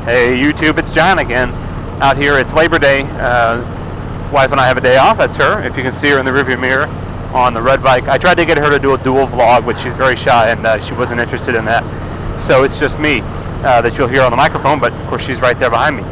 Hey YouTube, it's John again. Out here, it's Labor Day. Wife and I have a day off. That's her. If you can see her in the rearview mirror on the red bike. I tried to get her to do a dual vlog, but she's very shy and she wasn't interested in that. So it's just me that you'll hear on the microphone, but of course she's right there behind me.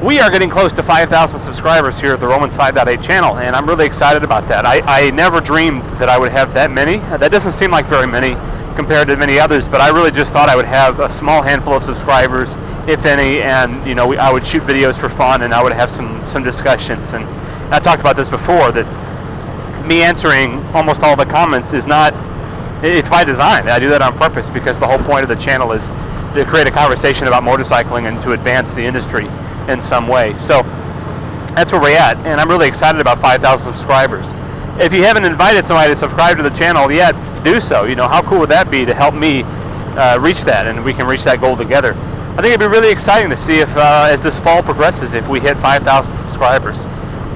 We are getting close to 5,000 subscribers here at the Romans 5.8 channel, and I'm really excited about that. I never dreamed that I would have that many. That doesn't seem like very many compared to many others, but I really just thought I would have a small handful of subscribers, if any, and you know, I would shoot videos for fun and I would have some discussions. And I talked about this before, that me answering almost all the comments is not, it's by design. I do that on purpose because the whole point of the channel is to create a conversation about motorcycling and to advance the industry in some way. So that's where we're at, and I'm really excited about 5,000 subscribers. If you haven't invited somebody to subscribe to the channel yet, do so. You know, how cool would that be to help me reach that, and we can reach that goal together. I think it'd be really exciting to see if, as this fall progresses, if we hit 5,000 subscribers.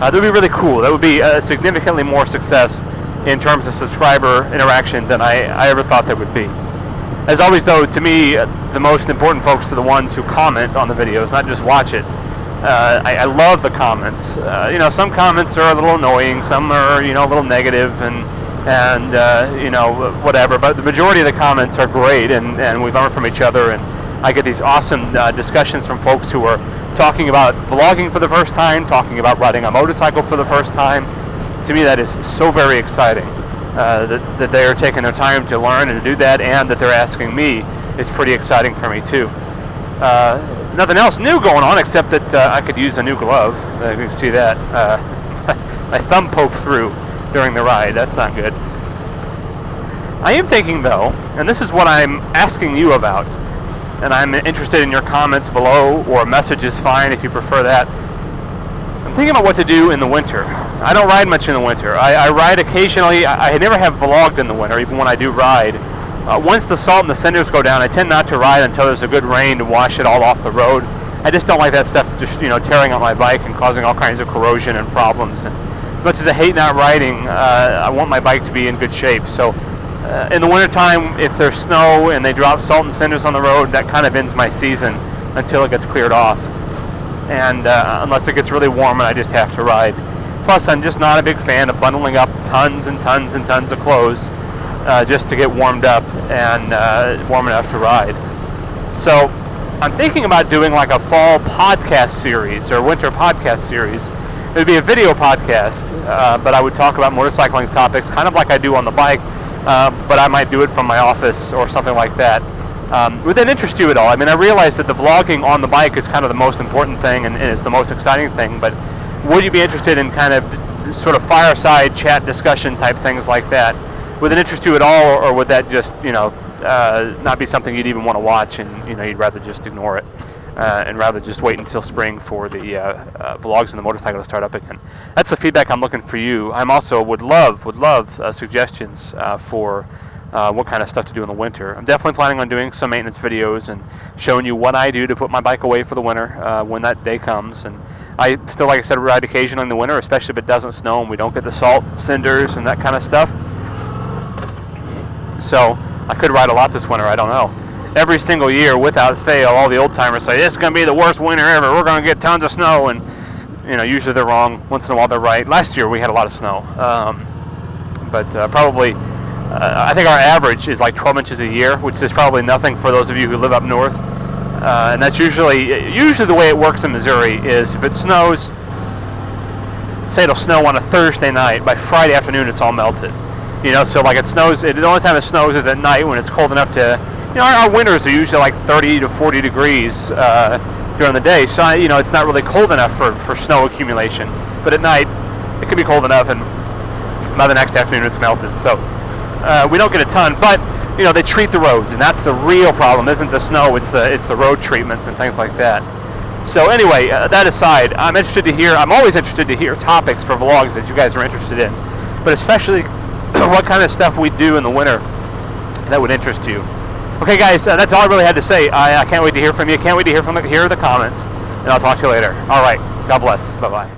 That would be really cool. That would be significantly more success in terms of subscriber interaction than I ever thought there would be. As always, though, to me, the most important folks are the ones who comment on the videos, not just watch it. I love the comments. You know, some comments are a little annoying, some are, you know, a little negative and you know, whatever, but the majority of the comments are great, and we learn from each other, and I get these awesome discussions from folks who are talking about vlogging for the first time, talking about riding a motorcycle for the first time. To me, that is so very exciting, that they are taking their time to learn and to do that, and that they're asking me is pretty exciting for me too. Nothing else new going on except that I could use a new glove. You can see that. My thumb poked through during the ride. That's not good. I am thinking, though, and this is what I'm asking you about, and I'm interested in your comments below, or a message is fine if you prefer that. I'm thinking about what to do in the winter. I don't ride much in the winter. I ride occasionally. I never have vlogged in the winter, even when I do ride. Once the salt and the cinders go down, I tend not to ride until there's a good rain to wash it all off the road. I just don't like that stuff just, you know, tearing up my bike and causing all kinds of corrosion and problems. And as much as I hate not riding, I want my bike to be in good shape. So in the wintertime, if there's snow and they drop salt and cinders on the road, that kind of ends my season until it gets cleared off. And unless it gets really warm and I just have to ride. Plus, I'm just not a big fan of bundling up tons and tons and tons of clothes just to get warmed up and warm enough to ride. So I'm thinking about doing like a fall podcast series or winter podcast series. It would be a video podcast, but I would talk about motorcycling topics kind of like I do on the bike, but I might do it from my office or something like that. Would that interest you at all? I mean, I realize that the vlogging on the bike is kind of the most important thing and it's the most exciting thing, but would you be interested in kind of sort of fireside chat discussion type things like that? Would it interest you at all, or would that just, you know, not be something you'd even want to watch, and you know, you'd rather just ignore it, and rather just wait until spring for the vlogs and the motorcycle to start up again? That's the feedback I'm looking for you. I'm also would love suggestions for what kind of stuff to do in the winter. I'm definitely planning on doing some maintenance videos and showing you what I do to put my bike away for the winter when that day comes. And I still, like I said, ride occasionally in the winter, especially if it doesn't snow and we don't get the salt, cinders, and that kind of stuff. So I could ride a lot this winter, I don't know. Every single year, without fail, all the old timers say, it's going to be the worst winter ever, we're going to get tons of snow, and you know, usually they're wrong. Once in a while they're right. Last year we had a lot of snow, but probably, I think our average is like 12 inches a year, which is probably nothing for those of you who live up north. And that's usually the way it works in Missouri is if it snows, say it'll snow on a Thursday night, by Friday afternoon it's all melted. You know, so like it snows, the only time it snows is at night when it's cold enough to, you know, our winters are usually like 30 to 40 degrees during the day. So, you know, it's not really cold enough for snow accumulation. But at night, it can be cold enough, and by the next afternoon it's melted. So we don't get a ton, but, you know, they treat the roads, and that's the real problem. Isn't the snow, it's the road treatments and things like that. So anyway, that aside, I'm always interested to hear topics for vlogs that you guys are interested in, but especially what kind of stuff we do in the winter that would interest you. Okay, guys, that's all I really had to say. I can't wait to hear from you. Can't wait to hear the comments, and I'll talk to you later. All right, God bless. Bye-bye.